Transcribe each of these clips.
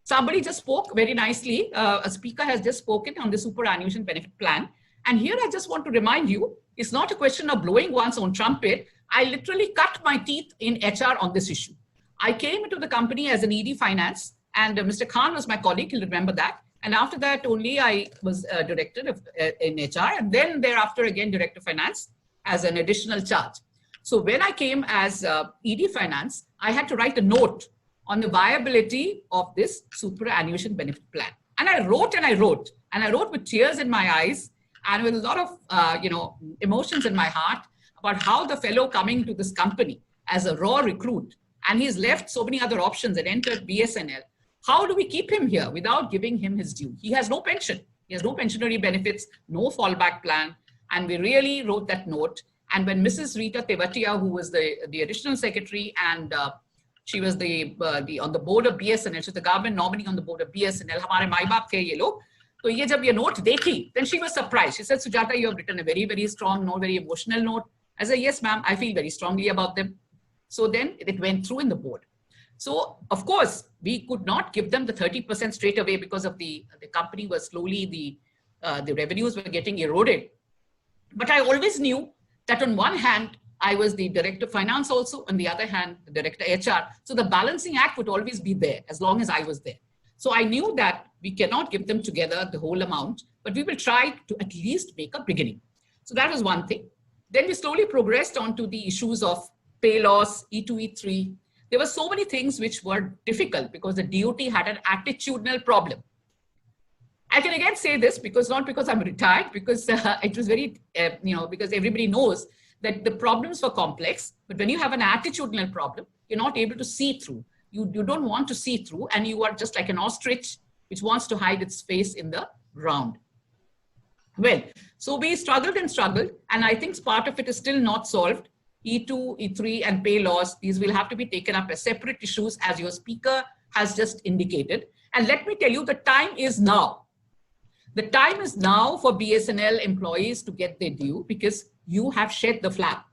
somebody just spoke very nicely. A speaker has just spoken on the superannuation benefit plan. And here I just want to remind you, it's not a question of blowing one's own trumpet. I literally cut my teeth in HR on this issue. I came into the company as an ED finance, and Mr. Khan was my colleague, he'll remember that. And after that only I was director in HR, and then thereafter again director of finance as an additional charge. So when I came as ED finance, I had to write a note on the viability of this superannuation benefit plan. And I wrote and I wrote, and I wrote with tears in my eyes and with a lot of emotions in my heart about how the fellow coming to this company as a raw recruit, and he's left so many other options and entered BSNL. How do we keep him here without giving him his due? He has no pension. He has no pensionary benefits, no fallback plan. And we really wrote that note. And when Mrs. Rita Tewatia, who was the additional secretary, and she was on the board of BSNL, she's the government nominee on the board of BSNL, हमारे माई बाप थे ये लोग, तो ये जब ये note देखी, then she was surprised. She said, Sujata, you have written a very, very strong note, very emotional note. I said, yes, ma'am, I feel very strongly about them. So then it went through in the board. So, of course, we could not give them the 30% straight away because of the company was slowly, the revenues were getting eroded. But I always knew that on one hand, I was the director of finance also, on the other hand, the director HR. So the balancing act would always be there as long as I was there. So I knew that we cannot give them together the whole amount, but we will try to at least make a beginning. So that was one thing. Then we slowly progressed on to the issues of pay loss, E2, E3. There were so many things which were difficult because the DOT had an attitudinal problem. I can again say this because not because I'm retired, because it was very, because everybody knows that the problems were complex, but when you have an attitudinal problem, you're not able to see through. You don't want to see through, and you are just like an ostrich which wants to hide its face in the ground. Well, so we struggled and struggled, and I think part of it is still not solved. E2, E3, and pay loss, these will have to be taken up as separate issues, as your speaker has just indicated. And let me tell you, the time is now. The time is now for BSNL employees to get their due because you have shed the flap.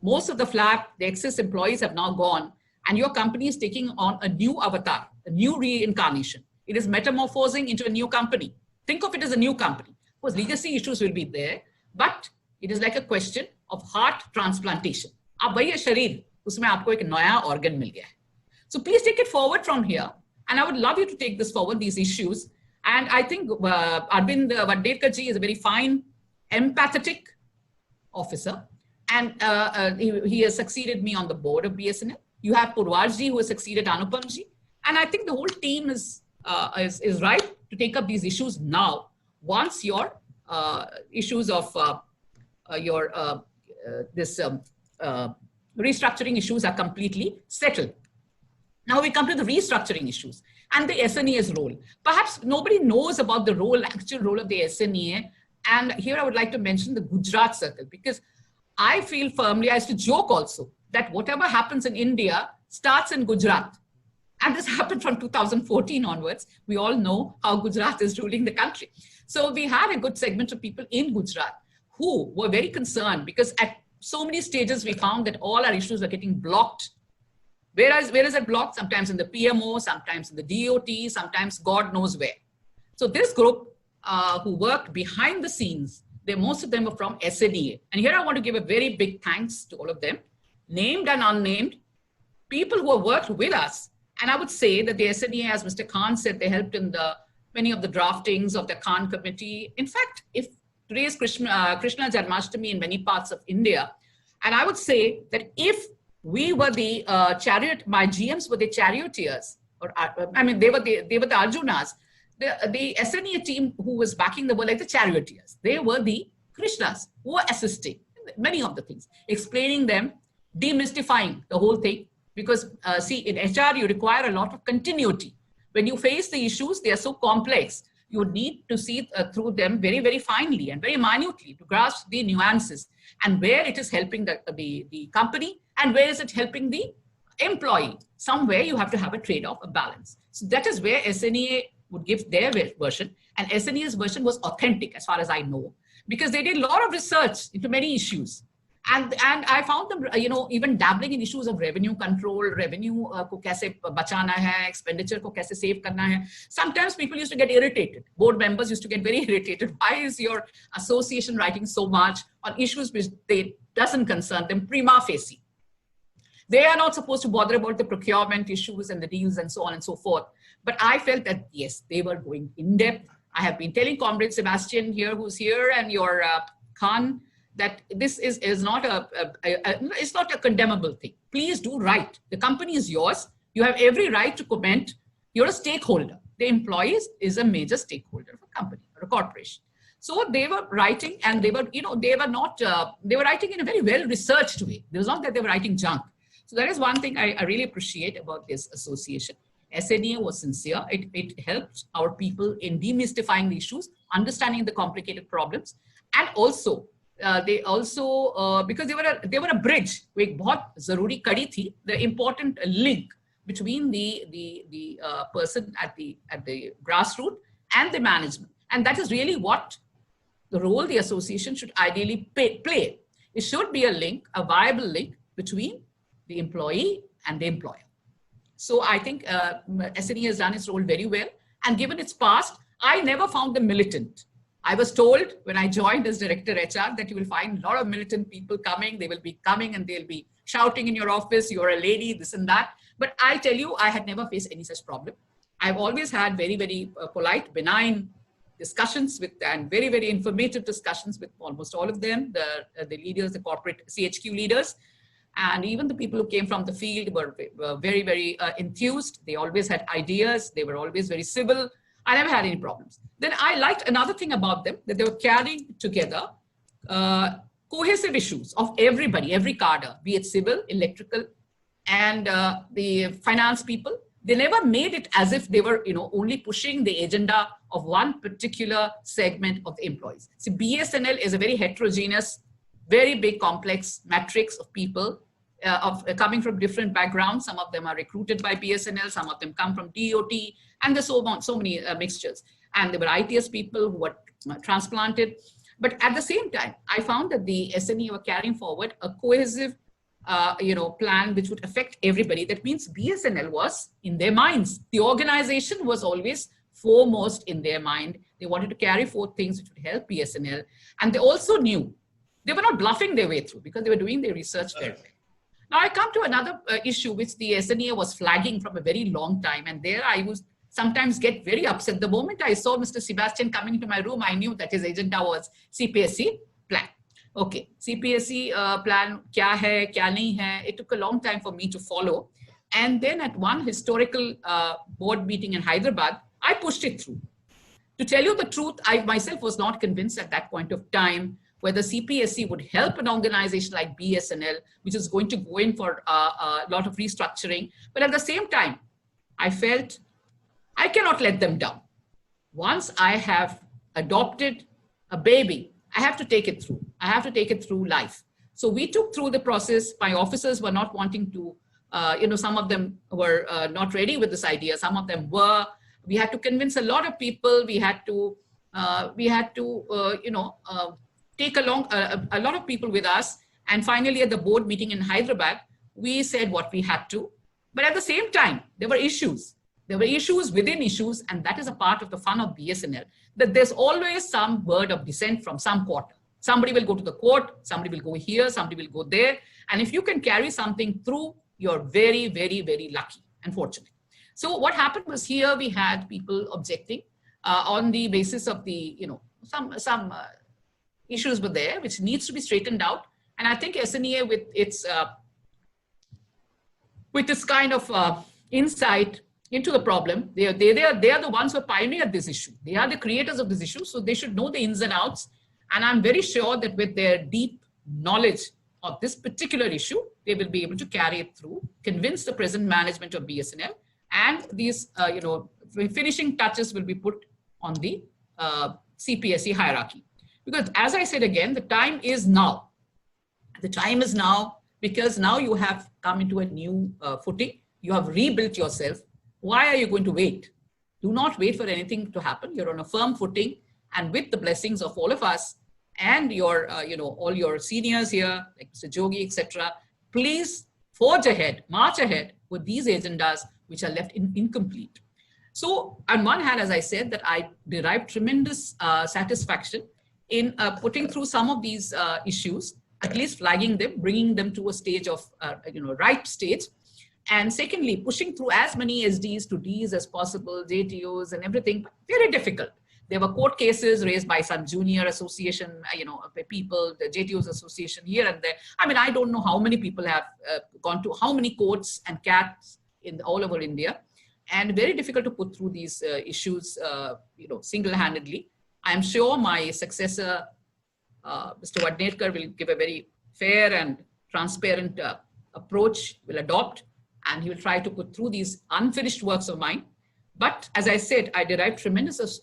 Most of the flap, the excess employees have now gone, and your company is taking on a new avatar, a new reincarnation. It is metamorphosing into a new company. Think of it as a new company. Of course, legacy issues will be there, but it is like a question of heart transplantation. आप वही शरीर, उसमें आपको एक नया organ मिल गया है. So please take it forward from here, and I would love you to take this forward, these issues. And I think Arvind Vadekar ji is a very fine, empathetic officer, and he has succeeded me on the board of BSNL. You have Purvaj ji who has succeeded Anupam ji, and I think the whole team is right to take up these issues now. Once your issues of restructuring issues are completely settled. Now we come to the restructuring issues and the SNEA's role. Perhaps nobody knows about the actual role of the SNEA. And here I would like to mention the Gujarat circle, because I feel firmly, I used to joke also, that whatever happens in India starts in Gujarat. And this happened from 2014 onwards. We all know how Gujarat is ruling the country. So we had a good segment of people in Gujarat who were very concerned because at so many stages we found that all our issues were getting blocked. Where is it blocked? Sometimes in the PMO, sometimes in the DOT, sometimes God knows where. So this group who worked behind the scenes, most of them were from SNEA. And here I want to give a very big thanks to all of them, named and unnamed, people who have worked with us. And I would say that the SNEA, as Mr. Khan said, they helped in many of the draftings of the Khan committee. In fact, if today is Krishna Janmashtami in many parts of India, and I would say that if we were the my GMs were the charioteers, or I mean, they were the Arjunas. The SNEA team who was backing them were like the charioteers. They were the Krishnas who were assisting many of the things, explaining them, demystifying the whole thing. Because see, in HR, you require a lot of continuity. When you face the issues, they are so complex. You need to see through them very, very finely and very minutely to grasp the nuances and where it is helping the company and where is it helping the employee. Somewhere you have to have a trade-off, a balance. So that is where SNEA would give their version, and SNEA's version was authentic as far as I know, because they did a lot of research into many issues. And I found them, even dabbling in issues of revenue control, revenue को कैसे बचाना है, expenditure को कैसे save करना है. Sometimes people used to get irritated. Board members used to get very irritated. Why is your association writing so much on issues which they doesn't concern them prima facie? They are not supposed to bother about the procurement issues and the deals and so on and so forth. But I felt that, yes, they were going in depth. I have been telling Comrade Sebastian here, who's here, and your Khan, that this is not it's not a condemnable thing. Please do write. The company is yours. You have every right to comment. You're a stakeholder. The employees is a major stakeholder of a company or a corporation. So they were writing, and they were, they were writing in a very well-researched way. It was not that they were writing junk. So that is one thing I really appreciate about this association. SNEA was sincere. It helped our people in demystifying the issues, understanding the complicated problems, and also they also because they were a bridge. एक बहुत ज़रूरी कड़ी थी, the important link between the person at the grassroots and the management, and that is really what the role the association should ideally play. It should be a link, a viable link between the employee and the employer. So I think SNE has done its role very well. And given its past, I never found them militant. I was told when I joined as Director HR that you will find a lot of militant people coming. They will be coming and they'll be shouting in your office, you're a lady, this and that. But I tell you, I had never faced any such problem. I've always had very, very polite, benign discussions with, and very, very informative discussions with almost all of them, the leaders, the corporate CHQ leaders. And even the people who came from the field were very, very enthused. They always had ideas. They were always very civil. I never had any problems. Then I liked another thing about them, that they were carrying together cohesive issues of everybody, every cadre, be it civil, electrical, and the finance people. They never made it as if they were, only pushing the agenda of one particular segment of the employees. See, BSNL is a very heterogeneous, very big, complex matrix of people coming from different backgrounds. Some of them are recruited by BSNL, some of them come from DOT, and there's so many mixtures. And there were ITS people who were transplanted. But at the same time, I found that the SNE were carrying forward a cohesive plan which would affect everybody. That means BSNL was in their minds. The organization was always foremost in their mind. They wanted to carry forth things which would help BSNL. And they also knew they were not bluffing their way through because they were doing their research very well. Now I come to another issue which the SNEA was flagging from a very long time. And there I would sometimes get very upset. The moment I saw Mr. Sebastian coming into my room, I knew that his agenda was CPSE plan. Okay, CPSE plan, kya hai, kya nahi hai. It took a long time for me to follow. And then at one historical board meeting in Hyderabad, I pushed it through. To tell you the truth, I myself was not convinced at that point of time whether CPSE would help an organization like BSNL, which is going to go in for a lot of restructuring. But at the same time, I felt I cannot let them down. Once I have adopted a baby, I have to take it through. I have to take it through life. So we took through the process. My officers were not wanting to, some of them were not ready with this idea. Some of them were. We had to convince a lot of people. We had to take along a lot of people with us. And finally, at the board meeting in Hyderabad, we said what we had to. But at the same time, there were issues. There were issues within issues, and that is a part of the fun of BSNL, that there's always some word of dissent from some quarter. Somebody will go to the court, somebody will go here, somebody will go there. And if you can carry something through, you're very, very, very lucky and fortunate. So what happened was here we had people objecting on the basis of the, some issues were there, which needs to be straightened out. And I think SNEA with its kind of insight into the problem, they are the ones who have pioneered this issue. They are the creators of this issue, so they should know the ins and outs. And I'm very sure that with their deep knowledge of this particular issue, they will be able to carry it through, convince the present management of BSNL, and these, finishing touches will be put on the CPSE hierarchy. Because as I said again, the time is now. The time is now because now you have come into a new footing. You have rebuilt yourself. Why are you going to wait? Do not wait for anything to happen. You're on a firm footing, and with the blessings of all of us and your, all your seniors here, like Mr. Jogi, etc., please forge ahead, march ahead with these agendas which are left incomplete. So on one hand, as I said, that I derive tremendous satisfaction in putting through some of these issues, at least flagging them, bringing them to a stage of, ripe stage. And secondly, pushing through as many SDs to Ds as possible, JTOs and everything, very difficult. There were court cases raised by some junior association, people, the JTOs association here and there. I mean, I don't know how many people have gone to how many courts and CATs all over India, and very difficult to put through these issues, single-handedly. I'm sure my successor, Mr. Vadnetkar, will give a very fair and transparent approach, will adopt, and he will try to put through these unfinished works of mine. But as I said, I derive tremendous,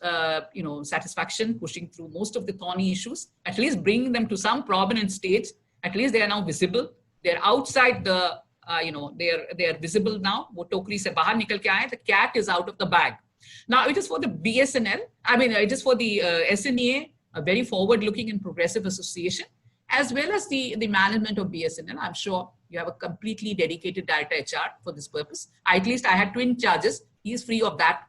satisfaction pushing through most of the thorny issues, at least bringing them to some prominent stage. At least they are now visible. They're outside the, they are visible now. वो टोकरी से बाहर निकल के आए. The cat is out of the bag. Now it is for the BSNL. It is for the SNEA, a very forward-looking and progressive association, as well as the management of BSNL. I'm sure you have a completely dedicated director HR for this purpose. At least I had twin charges. He is free of that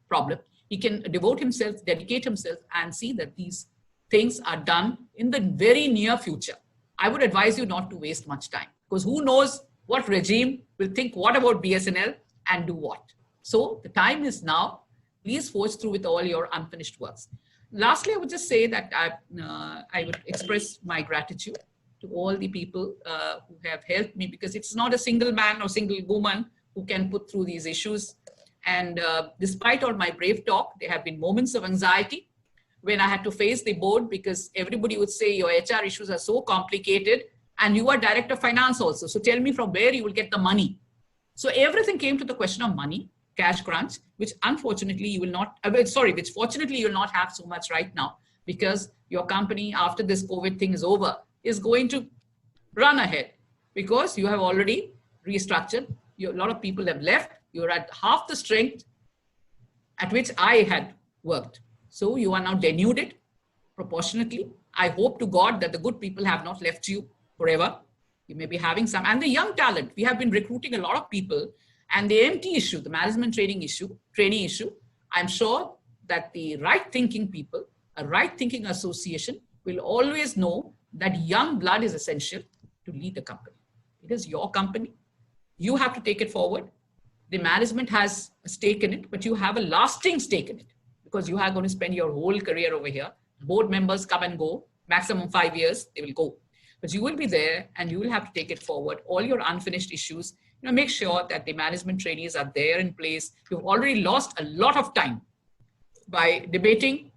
problem. He can devote himself, dedicate himself, and see that these things are done in the very near future. I would advise you not to waste much time, because who knows what regime will think what about BSNL and do what. So the time is now. Please forge through with all your unfinished works. Lastly, I would just say that I would express my gratitude to all the people who have helped me, because it's not a single man or single woman who can put through these issues. And despite all my brave talk, there have been moments of anxiety when I had to face the board, because everybody would say your HR issues are so complicated and you are director of finance also. So tell me from where you will get the money. So everything came to the question of money, cash crunch, which unfortunately you will not, which fortunately you will not have so much right now, because your company, after this COVID thing is over, is going to run ahead, because you have already restructured. A lot of people have left. You're at half the strength at which I had worked. So you are now denuded proportionately. I hope to God that the good people have not left you forever. You may be having some, and the young talent. We have been recruiting a lot of people, and the MT issue, the management trainee issue, I'm sure that the right thinking people, a right thinking association will always know that young blood is essential to lead the company. It is your company. You have to take it forward. The management has a stake in it, but you have a lasting stake in it, because you are going to spend your whole career over here. Board members come and go, maximum 5 years, they will go. But you will be there and you will have to take it forward. All your unfinished issues, make sure that the management trainees are there in place. You've already lost a lot of time by debating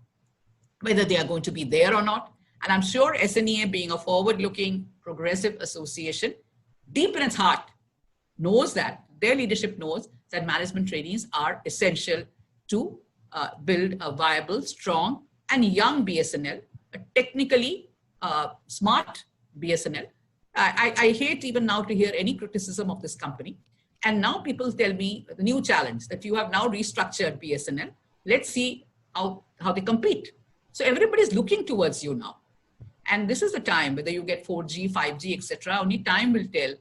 whether they are going to be there or not. And I'm sure SNEA, being a forward-looking, progressive association, deep in its heart, knows that, their leadership knows that management trainees are essential to build a viable, strong, and young BSNL, a technically smart BSNL. I hate even now to hear any criticism of this company. And now people tell me the new challenge, that you have now restructured BSNL. Let's see how they compete. So everybody's looking towards you now. And this is the time, whether you get 4G, 5G, etc., only time will tell.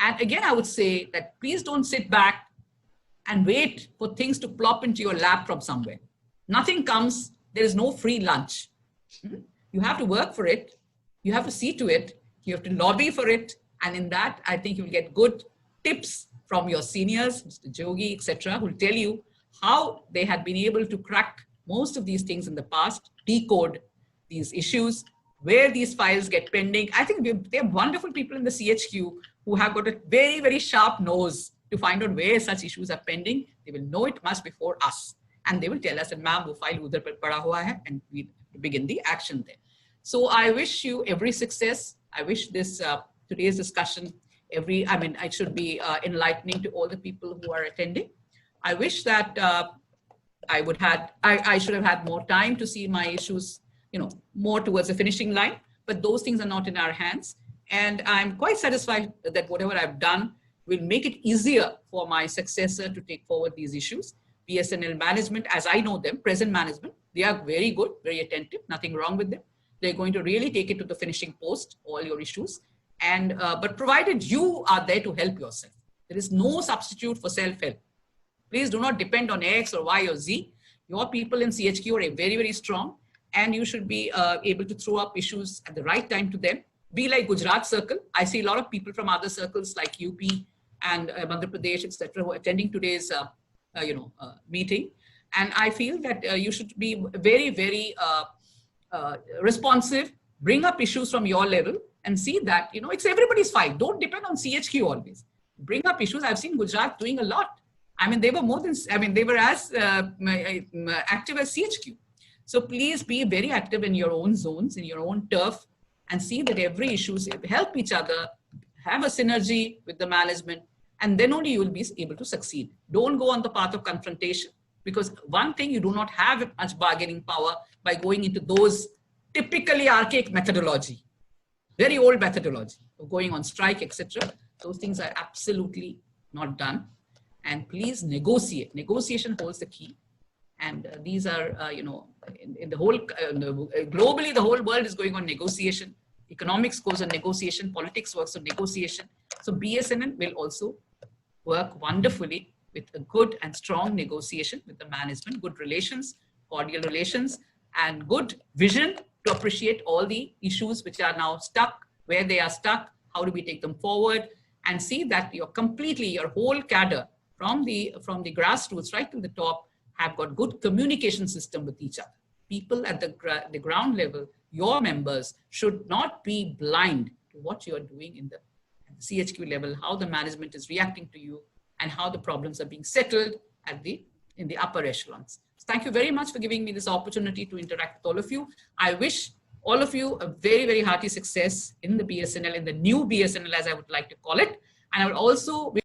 And again, I would say that please don't sit back and wait for things to plop into your lap from somewhere. Nothing comes. There is no free lunch. You have to work for it. You have to see to it. You have to lobby for it. And in that, I think you will get good tips from your seniors, Mr. Jogi, etc., who will tell you how they had been able to crack most of these things in the past, decode these issues, where these files get pending. I think they're wonderful people in the CHQ who have got a very, very sharp nose to find out where such issues are pending. They will know it much before us. And they will tell us that ma'am, wo file udhar par pada hua hai, and we begin the action there. So I wish you every success. I wish this today's discussion, it should be enlightening to all the people who are attending. I wish that I should have had more time to see my issues, more towards the finishing line, but those things are not in our hands. And I'm quite satisfied that whatever I've done will make it easier for my successor to take forward these issues. BSNL management, as I know them, present management, they are very good, very attentive, nothing wrong with them. They're going to really take it to the finishing post, all your issues. And but provided you are there to help yourself, there is no substitute for self-help. Please do not depend on X or Y or Z. Your people in CHQ are very, very strong, and you should be able to throw up issues at the right time to them. Be like Gujarat Circle. I see a lot of people from other circles like UP and Madhya Pradesh, etc., who are attending today's meeting. And I feel that you should be very, very responsive, bring up issues from your level, and see that, it's everybody's fight. Don't depend on CHQ always. Bring up issues. I've seen Gujarat doing a lot. I mean, they were as active as CHQ. So please be very active in your own zones, in your own turf, and see that every issue, help each other, have a synergy with the management, and then only you will be able to succeed. Don't go on the path of confrontation, because one thing, you do not have much bargaining power by going into those typically archaic methodology. Very old methodology of going on strike, etc. Those things are absolutely not done. And please negotiate. Negotiation holds the key. And these are, in the whole, globally, the whole world is going on negotiation. Economics goes on negotiation. Politics works on negotiation. So BSNL will also work wonderfully with a good and strong negotiation with the management, good relations, cordial relations, and good vision to appreciate all the issues which are now stuck, where they are stuck, how do we take them forward, and see that your whole cadre from the grassroots right to the top have got good communication system with each other. People at the ground level, your members, should not be blind to what you are doing at the CHQ level, how the management is reacting to you, and how the problems are being settled in the upper echelons. Thank you very much for giving me this opportunity to interact with all of you. I wish all of you a very, very hearty success in the BSNL, in the new BSNL, as I would like to call it. And I would also wish